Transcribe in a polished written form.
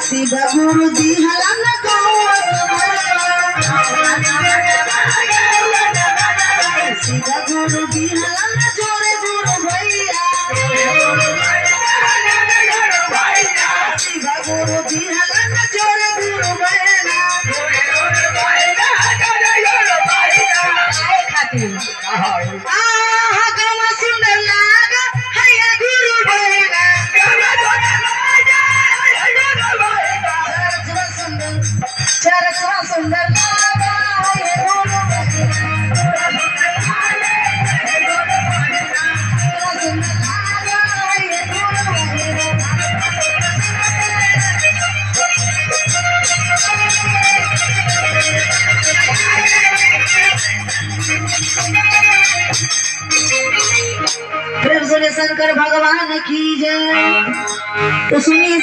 शिव गुरु जी हलन शिव गुरु जी हलन जोरे गुरु भैया शिव गुरु जी हलन जोरे गुरु भैया गवा सुंदर लाग हैया गुरु भैया चरचरा सुंदर प्रेम से शंकर भगवान की जय। तो सुनिए।